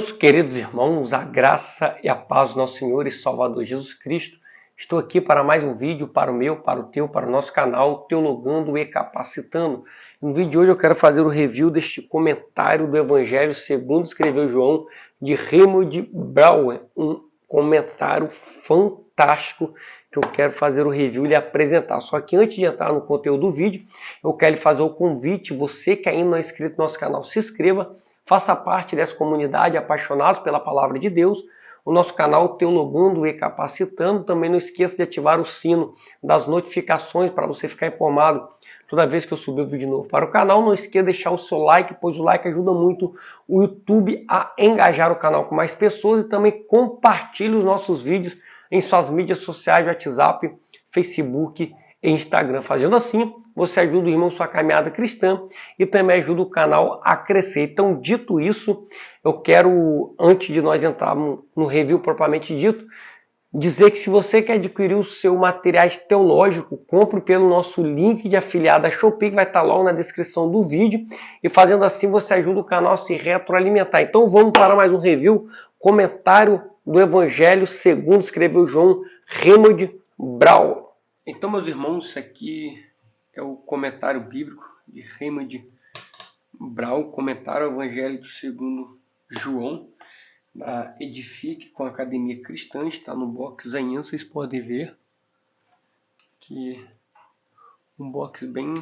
Meus queridos irmãos, a graça e a paz do nosso Senhor e Salvador Jesus Cristo. Estou aqui para mais um vídeo para o meu, para o teu, para o nosso canal Teologando e Capacitando. No vídeo de hoje eu quero fazer o review deste comentário do Evangelho segundo escreveu João, de Raymond Brouwer. Um comentário fantástico que eu quero fazer o review e lhe apresentar. Só que antes de entrar no conteúdo do vídeo, eu quero lhe fazer o convite, você que ainda não é inscrito no nosso canal, se inscreva. Faça parte dessa comunidade apaixonados pela palavra de Deus. O nosso canal Teologando e Capacitando. Também não esqueça de ativar o sino das notificações para você ficar informado toda vez que eu subir um vídeo novo para o canal. Não esqueça de deixar o seu like, pois o like ajuda muito o YouTube a engajar o canal com mais pessoas. E também compartilhe os nossos vídeos em suas mídias sociais, WhatsApp, Facebook e Instagram. Fazendo assim, você ajuda o irmão em sua caminhada cristã e também ajuda o canal a crescer. Então, dito isso, eu quero, antes de nós entrarmos no review propriamente dito, dizer que se você quer adquirir o seu materiais teológico, compre pelo nosso link de afiliado da Shopee, que vai estar logo na descrição do vídeo. E fazendo assim, você ajuda o canal a se retroalimentar. Então, vamos para mais um review, comentário do Evangelho segundo escreveu João, Raymond Brouwer. Então, meus irmãos, isso aqui é o comentário bíblico de Raymond Brouwer, comentário ao Evangelho segundo João, da Edifique com a Academia Cristã. Está no box aí, vocês podem ver que um box bem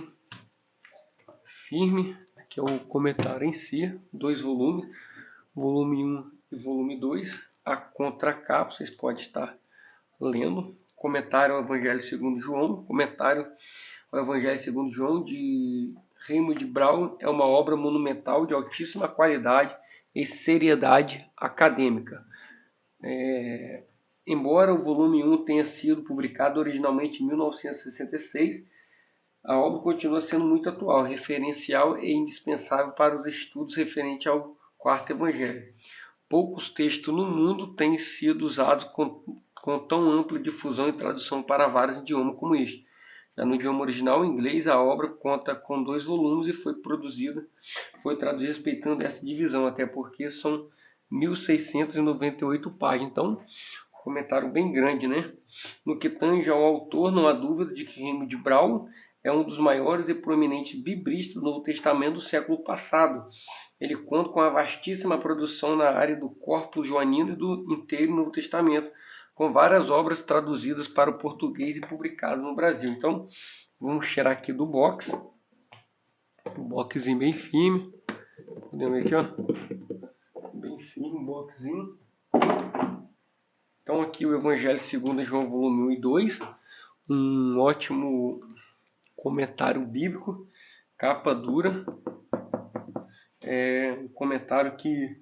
firme. Aqui é o comentário em si, 2 volumes, volume 1 e volume 2, a contracapa, vocês podem estar lendo. Comentário ao Evangelho segundo João, comentário ao Evangelho segundo João de Raymond Brouwer é uma obra monumental de altíssima qualidade e seriedade acadêmica. Embora o volume 1 tenha sido publicado originalmente em 1966, a obra continua sendo muito atual, referencial e indispensável para os estudos referentes ao quarto Evangelho. Poucos textos no mundo têm sido usados com tão ampla difusão e tradução para vários idiomas como este. Já no idioma original, em inglês, a obra conta com 2 volumes e foi traduzida respeitando essa divisão, até porque são 1.698 páginas. Então, um comentário bem grande, né? No que tange ao autor, não há dúvida de que Raymond Brouwer é um dos maiores e proeminentes biblistas do Novo Testamento do século passado. Ele conta com uma vastíssima produção na área do corpus joanino e do inteiro Novo Testamento, com várias obras traduzidas para o português e publicadas no Brasil. Então, vamos tirar aqui do box. Um boxzinho bem firme. Podemos ver aqui, ó. Bem firme, um boxzinho. Então, aqui o Evangelho segundo João, volume 1 e 2. Um ótimo comentário bíblico. Capa dura. É um comentário que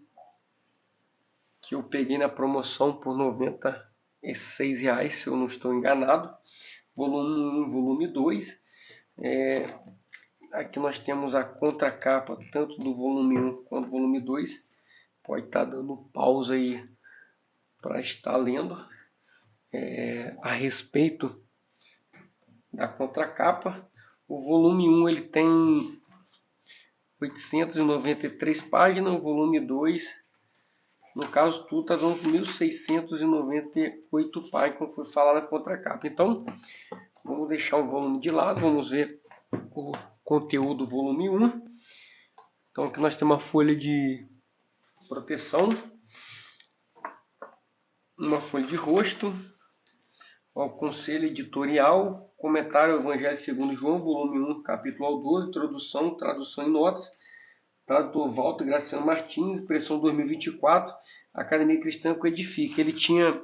eu peguei na promoção por R$96, se eu não estou enganado. Volume 1, volume 2. Aqui nós temos a contracapa, tanto do volume 1 quanto do volume 2. Pode estar dando pausa aí para estar lendo a respeito da contracapa. O volume 1 ele tem 893 páginas, o volume 2, no caso tudo, está dando 1.698 páginas, como foi falado na contracapa. Então, vamos deixar o volume de lado, vamos ver o conteúdo do volume 1. Então, aqui nós temos uma folha de proteção, uma folha de rosto, o conselho editorial, comentário ao Evangelho segundo João, volume 1, capítulo ao 12, introdução, tradução e notas, tradutor Walter Graciano Martins, impressão 2024, Academia Cristã com Edifique. Ele tinha,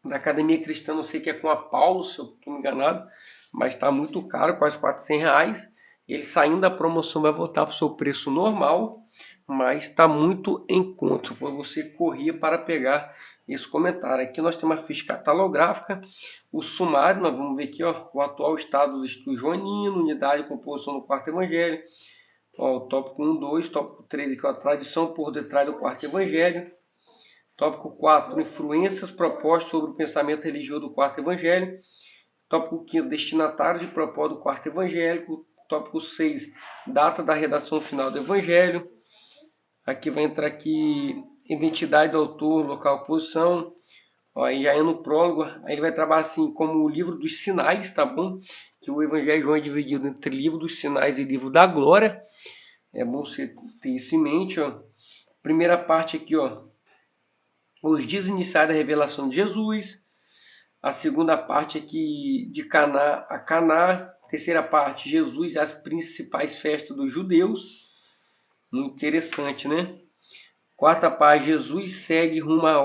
da Academia Cristã, não sei que é com a Paulo, se eu estou enganado, mas está muito caro, quase R$400. Ele saindo da promoção vai voltar para o seu preço normal, mas está muito em conta. Você corria para pegar esse comentário. Aqui nós temos a ficha catalográfica, o sumário, nós vamos ver aqui, ó, o atual estado dos estudos joaninos, unidade e composição do quarto evangelho. Ó, o tópico 1, 2, tópico 3, aqui, ó, a tradição por detrás do quarto evangelho. Tópico 4, influências propostas sobre o pensamento religioso do quarto evangelho. Tópico 5, destinatários e propósito do quarto evangélico. Tópico 6, data da redação final do evangelho. Aqui vai entrar aqui identidade do autor, local, posição. Ó, aí já é no prólogo, aí ele vai trabalhar assim como o livro dos sinais, tá bom? Que o Evangelho de João é dividido entre livro dos sinais e livro da glória. É bom você ter isso em mente, ó. Primeira parte aqui, ó. Os dias iniciais da revelação de Jesus. A segunda parte aqui de Caná a Caná. Terceira parte, Jesus e as principais festas dos judeus. Muito interessante, né? Quarta parte, Jesus segue rumo à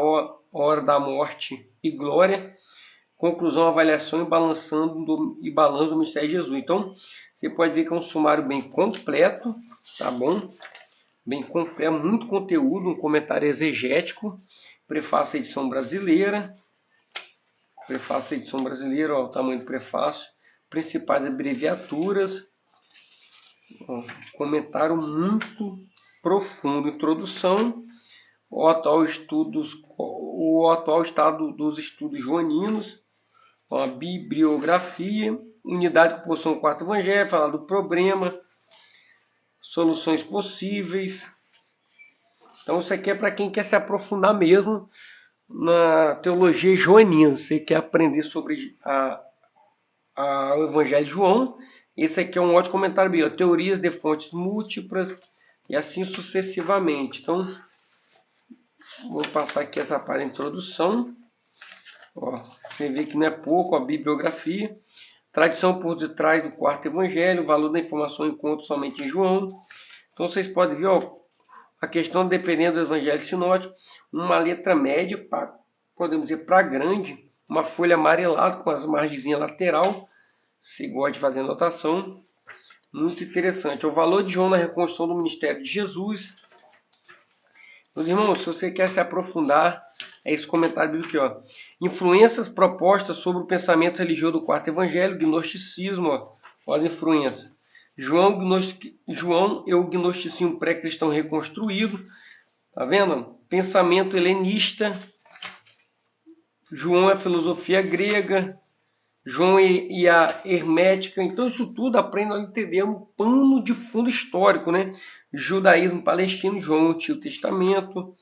hora da morte e glória. Conclusão, avaliação e balanço do mistério de Jesus. Então, você pode ver que é um sumário bem completo, tá bom? Bem completo, muito conteúdo, um comentário exegético. Prefácio edição brasileira. Prefácio edição brasileira, ó, o tamanho do prefácio. Principais abreviaturas. Ó, comentário muito profundo. Introdução. O atual estado dos estudos joaninos. Ó, a bibliografia. Unidade de composição 4 Evangelho. Falar do problema. Soluções possíveis. Então, isso aqui é para quem quer se aprofundar mesmo na teologia joanina. Você quer aprender sobre o Evangelho de João. Esse aqui é um ótimo comentário bem, ó, teorias de fontes múltiplas e assim sucessivamente. Então, vou passar aqui essa parte da introdução. Ó, você vê que não é pouco a bibliografia. Tradição por detrás do quarto evangelho, valor da informação encontro somente em João. Então, vocês podem ver, ó, a questão dependendo do evangelho sinótico, uma letra média, podemos dizer para grande, uma folha amarelada com as margenzinhas lateral. Se gosta de fazer anotação, muito interessante. O valor de João na reconstrução do ministério de Jesus. Meus irmãos, se você quer se aprofundar, é esse comentário bíblico aqui, ó. Influências propostas sobre o pensamento religioso do quarto evangelho, gnosticismo, ó. Olha a influência. João é o gnosticismo pré-cristão reconstruído. Tá vendo? Pensamento helenista. João é a filosofia grega. João e a hermética. Então, isso tudo aprende a entender um pano de fundo histórico, né? Judaísmo palestino, João o Antigo Testamento.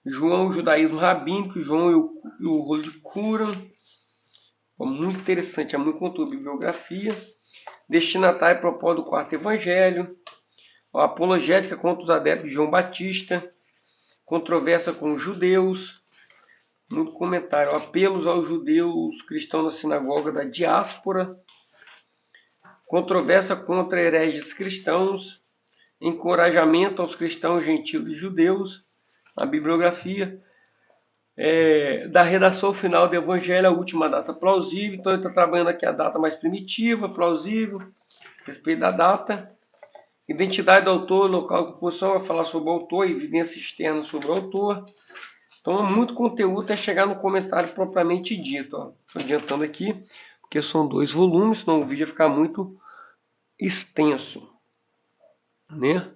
João, o judaísmo rabínico, João e o rolo de Qumran. Muito interessante, é muito conteúdo, bibliografia. Destinatário e propósito do quarto evangelho. A apologética contra os adeptos de João Batista. Controvérsia com os judeus. Muito comentário. Apelos aos judeus cristãos na sinagoga da diáspora. Controvérsia contra hereges cristãos. Encorajamento aos cristãos gentios e judeus. A bibliografia. Da redação final do Evangelho, a última data plausível. Então ele está trabalhando aqui a data mais primitiva, plausível, a respeito da data. Identidade do autor, local de composição, vai falar sobre o autor, evidência externa sobre o autor. Então, muito conteúdo até chegar no comentário propriamente dito. Estou adiantando aqui, porque são 2 volumes, senão o vídeo vai ficar muito extenso. Né?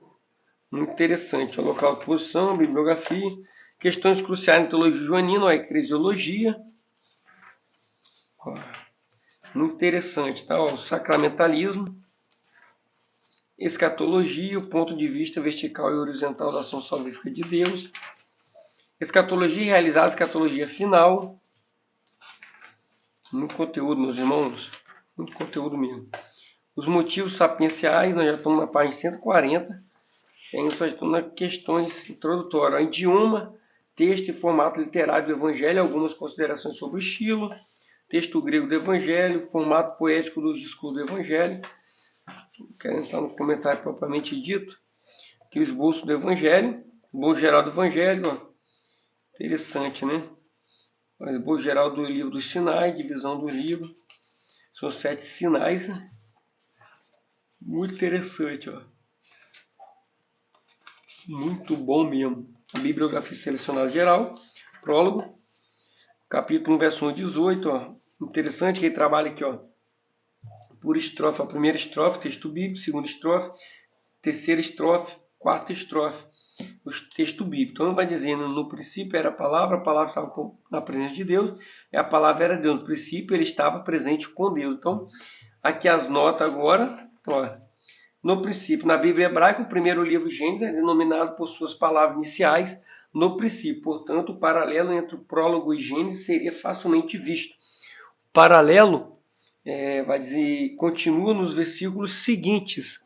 Muito interessante. O local de posição, bibliografia. Questões cruciais na teologia joanina, a eclesiologia. Muito interessante, tá? O sacramentalismo. Escatologia, o ponto de vista vertical e horizontal da ação salvífica de Deus. Escatologia realizada, escatologia final. Muito conteúdo, meus irmãos. Muito conteúdo mesmo. Os motivos sapienciais, nós já estamos na página 140. Ainda só estamos nas questões introdutórias. O idioma, texto e formato literário do Evangelho, algumas considerações sobre o estilo. Texto grego do Evangelho, formato poético dos discursos do Evangelho. Quero entrar no comentário propriamente dito. Aqui o esboço do Evangelho, esboço geral do Evangelho. Ó. Interessante, né? O esboço geral do livro dos sinais, divisão do livro. São 7 sinais. Né? Muito interessante, ó. Muito bom mesmo. A bibliografia selecionada geral, prólogo, capítulo 1, verso 1 a 18. Ó. Interessante que ele trabalha aqui, ó. Por estrofe, a primeira estrofe, texto bíblico, segunda estrofe, terceira estrofe, quarta estrofe, o texto bíblico. Então, vai dizendo, no princípio era a palavra estava na presença de Deus, e a palavra era Deus. No princípio, ele estava presente com Deus. Então, aqui as notas agora, ó. No princípio, na Bíblia hebraica, o primeiro livro Gênesis é denominado por suas palavras iniciais, no princípio. Portanto, o paralelo entre o prólogo e Gênesis seria facilmente visto. O paralelo vai dizer, continua nos versículos seguintes,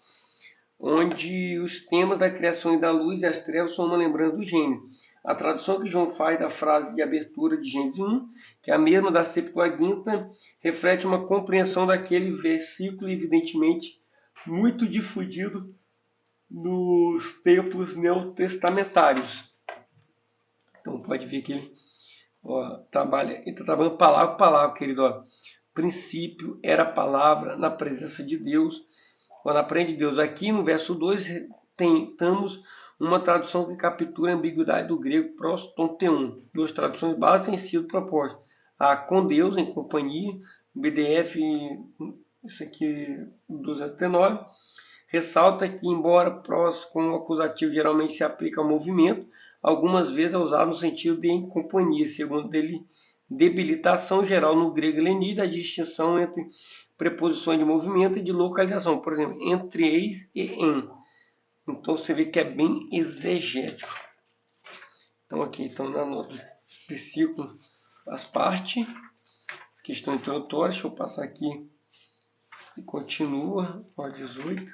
onde os temas da criação e da luz e as trevas são uma lembrança do Gênesis. A tradução que João faz da frase de abertura de Gênesis 1, que é a mesma da Septuaginta, reflete uma compreensão daquele versículo, evidentemente muito difundido nos tempos neotestamentários. Então pode ver que ele está trabalhando palavra por palavra, querido. Ó. Princípio era a palavra na presença de Deus. Quando aprende Deus aqui, no verso 2, tentamos uma tradução que captura a ambiguidade do grego prostonteon. Duas traduções básicas têm sido propostas. A com Deus, em companhia, BDF, isso aqui, 209, ressalta que, embora pros com o acusativo geralmente se aplica ao movimento, algumas vezes é usado no sentido de em companhia, segundo ele, debilitação geral no grego helenista, a distinção entre preposições de movimento e de localização, por exemplo, entre eis e em. Então você vê que é bem exegético. Então aqui, então na nota versículo, as partes, questão introdutória, deixa eu passar aqui, e continua, ó, 18,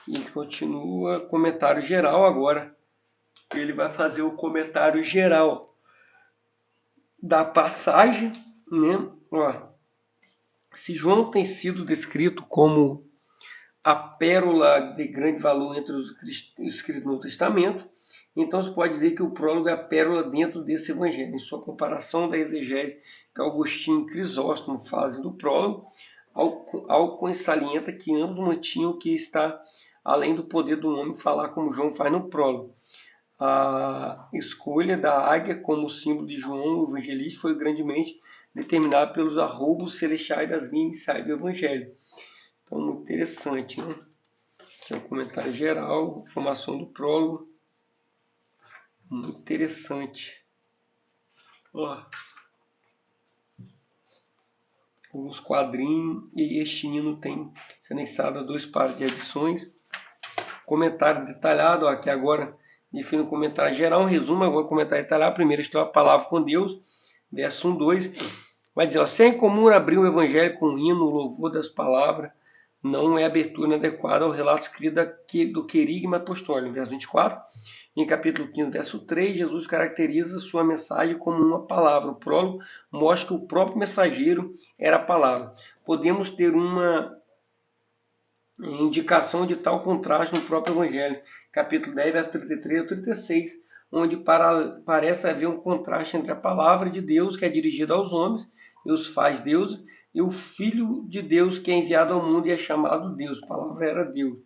e continua comentário geral agora. Ele vai fazer o comentário geral da passagem, né? Ó, se João tem sido descrito como a pérola de grande valor entre os escritos no Testamento, então se pode dizer que o prólogo é a pérola dentro desse evangelho. Em sua comparação da exegese que Agostinho e Crisóstomo fazem do prólogo, Alcuin salienta que ambos mantinham que está além do poder do homem falar como João faz no prólogo. A escolha da águia como símbolo de João, o evangelista, foi grandemente determinada pelos arroubos celestiais das linhas iniciais do evangelho. Então, muito interessante, né? Aqui é um comentário geral, informação do prólogo. Muito interessante. Ó, os quadrinhos, e este hino tem se anexado a 2 pares de edições. Comentário detalhado, ó, aqui agora define um comentário geral, um resumo, agora comentário detalhado. Primeiro estou a palavra com Deus, verso 1, 2. Vai dizer, ó, se é incomum abrir o evangelho com um hino, o louvor das palavras, não é abertura adequada ao relato escrito do querigma apostólico. Verso 24. Em capítulo 15, verso 3, Jesus caracteriza sua mensagem como uma palavra. O prólogo mostra que o próprio mensageiro era a palavra. Podemos ter uma indicação de tal contraste no próprio Evangelho. Capítulo 10, verso 33 a 36, onde parece haver um contraste entre a palavra de Deus, que é dirigida aos homens, e os faz Deus, e o Filho de Deus, que é enviado ao mundo e é chamado Deus. A palavra era Deus.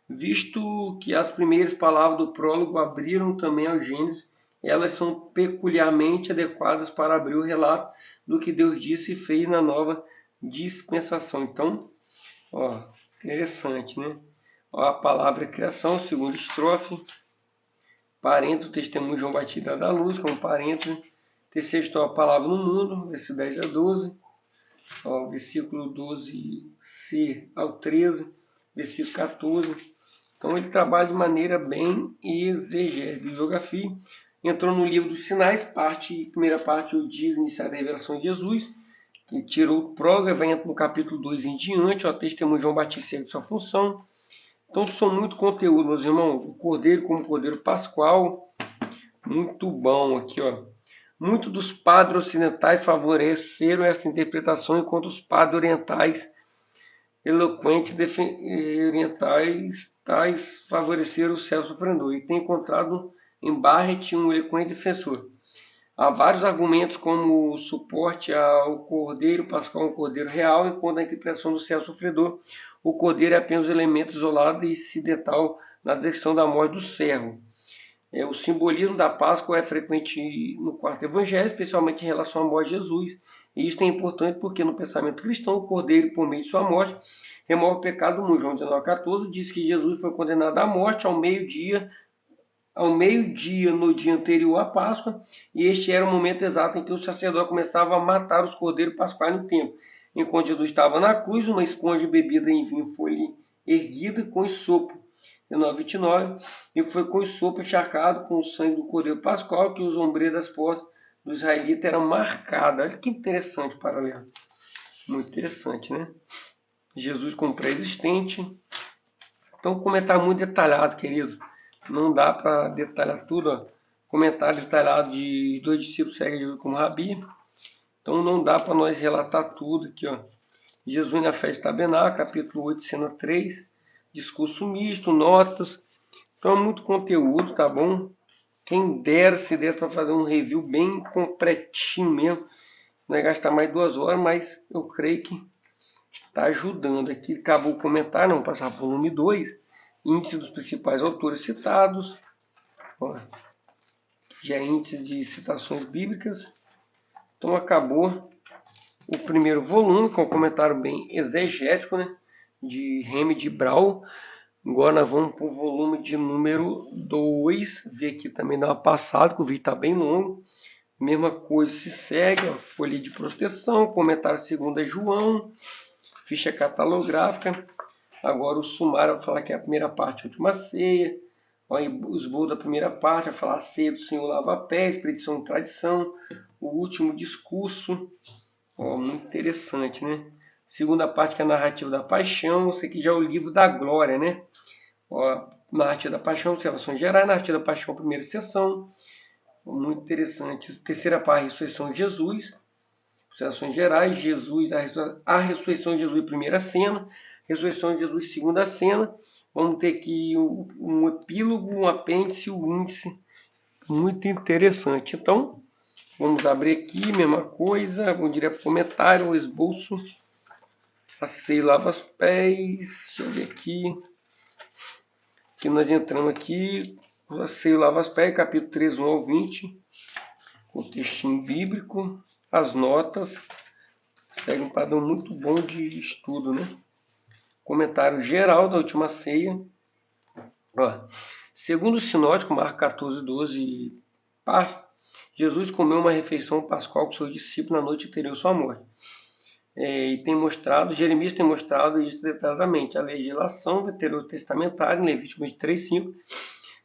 Visto que as primeiras palavras do prólogo abriram também ao Gênesis, elas são peculiarmente adequadas para abrir o relato do que Deus disse e fez na nova dispensação. Então, ó, interessante, né? Ó, a palavra criação, segunda estrofe, parênteses, o testemunho de João Batista da luz, como parênteses, terceira estrofe, a palavra no mundo, versículo 10 a 12, ó, versículo 12c ao 13, versículo 14. Então ele trabalha de maneira bem exegética. Bibliografia. Entrou no livro dos sinais, primeira parte, o dia inicial da revelação de Jesus, que tirou o prólogo, vai entrar no capítulo 2 em diante, o testemunho de João Batista e sua função. Então são muito conteúdo, meus irmãos. O Cordeiro como Cordeiro Pascual, muito bom aqui, ó. Muitos dos padres ocidentais favoreceram essa interpretação, enquanto os padres orientais eloquentes orientais favoreceram o céu sofredor, e tem encontrado em Barrett um eloquente defensor. Há vários argumentos como suporte ao Cordeiro Pascual, um Cordeiro real, enquanto a interpretação do céu sofredor, o Cordeiro é apenas um elemento isolado e incidental na descrição da morte do servo. O simbolismo da Páscoa é frequente no quarto evangelho, especialmente em relação à morte de Jesus. E isso é importante porque no pensamento cristão, o Cordeiro, por meio de sua morte, remove o pecado do mundo. João 19,14 diz que Jesus foi condenado à morte ao meio-dia no dia anterior à Páscoa, e este era o momento exato em que o sacerdote começava a matar os cordeiros pascuais no templo. Enquanto Jesus estava na cruz, uma esponja bebida em vinho foi-lhe erguida com sopro. 19, 29, e foi com o sopro encharcado com o sangue do Cordeiro Pascual que os ombreiros das portas do israelita eram marcadas. Olha que interessante o paralelo. Muito interessante, né? Jesus como pré-existente. Então, comentário muito detalhado, querido. Não dá para detalhar tudo. Ó. Comentário detalhado de 2 discípulos seguem Jesus como rabi. Então, não dá para nós relatar tudo aqui. Ó. Jesus na festa de Tabernáculo, capítulo 8, cena 3. Discurso misto, notas. Então, é muito conteúdo, tá bom? Quem dera se desse para fazer um review bem completinho mesmo. Não vai gastar mais 2 horas, mas eu creio que está ajudando. Aqui acabou o comentário, vamos passar para o volume 2. Índice dos principais autores citados. Ó, já é índice de citações bíblicas. Então acabou o primeiro volume, com um comentário bem exegético, né? De Remy de Brau. Agora nós vamos para o volume de número 2. Ver aqui também dá uma passada, que o vídeo está bem longo. Mesma coisa se segue, ó, folha de proteção, comentário 2 João, ficha catalográfica. Agora o sumário vai falar que é a primeira parte, a última ceia. Ó, o esboço da primeira parte vai falar a ceia do Senhor lava pés, predição de tradição. O último discurso, ó, muito interessante, né? Segunda parte que é a narrativa da paixão. Isso aqui já é o livro da glória, né? Ó, narrativa da paixão, observações gerais, narrativa da paixão, primeira sessão. Muito interessante. Terceira parte, ressurreição de Jesus. Observações gerais, Jesus, a ressurreição de Jesus, primeira cena. Ressurreição de Jesus, segunda cena. Vamos ter aqui um epílogo, um apêndice, um índice. Muito interessante. Então, vamos abrir aqui, mesma coisa. Vamos direto para o comentário, o esboço. A ceia lava os pés. Deixa eu ver aqui. Aqui nós entramos aqui. A ceia lava os pés, capítulo 3, 1 ao 20. O textinho bíblico. As notas. Segue um padrão muito bom de estudo, né? Comentário geral da última ceia. Ó, segundo o sinótico, Marcos 14, 12, Jesus comeu uma refeição pascual com seus discípulos na noite anterior à sua morte. E tem mostrado, Jeremias tem mostrado isso detalhadamente. A legislação veterotestamentária, em Levítico 23, 5,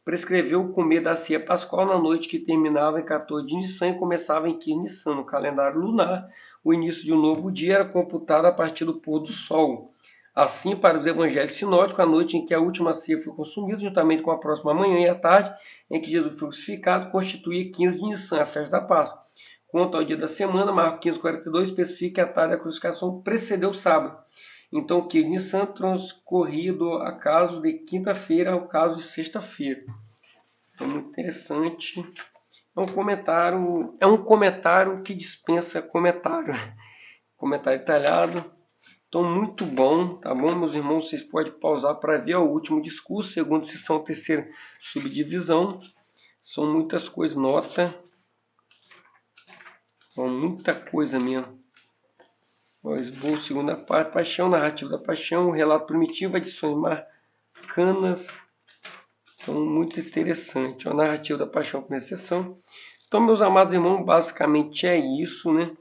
prescreveu o comer da ceia pascual na noite que terminava em 14 de Nissan e começava em 15 de Nissan. No calendário lunar, o início de um novo dia era computado a partir do pôr do sol. Assim, para os evangelhos sinóticos, a noite em que a última ceia foi consumida, juntamente com a próxima manhã e a tarde em que Jesus foi crucificado, constituía 15 de Nissan, a festa da Páscoa. Quanto ao dia da semana, Marcos 15, 42 especifica que a tarde da crucificação precedeu o sábado. Então, o 15 de Nissan transcorria do acaso de quinta-feira ao caso de sexta-feira. Então, muito interessante. É um comentário que dispensa comentário. Comentário detalhado. Então, muito bom, tá bom, meus irmãos? Vocês podem pausar para ver o último discurso, segunda sessão, terceira subdivisão. São muitas coisas, nota. Muita coisa mesmo. O esboço, segunda parte, paixão, narrativa da paixão, relato primitivo, adições marcanas. Então, muito interessante. A narrativa da paixão, primeira sessão. Então, meus amados irmãos, basicamente é isso, né?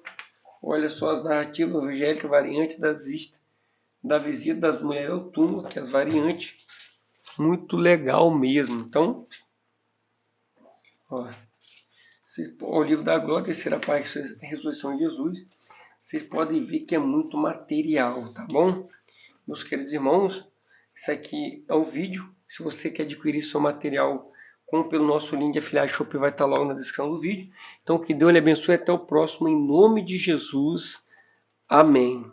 Olha só as narrativas evangélicas variantes da visita das mulheres ao túmulo, que é as variantes. Muito legal mesmo. Então, ó, o livro da glória, terceira parte, ressurreição de Jesus. Vocês podem ver que é muito material, tá bom? Meus queridos irmãos, isso aqui é o vídeo. Se você quer adquirir seu material, compre pelo nosso link de afiliado Shopee, vai estar logo na descrição do vídeo. Então, que Deus lhe abençoe. Até o próximo, em nome de Jesus. Amém.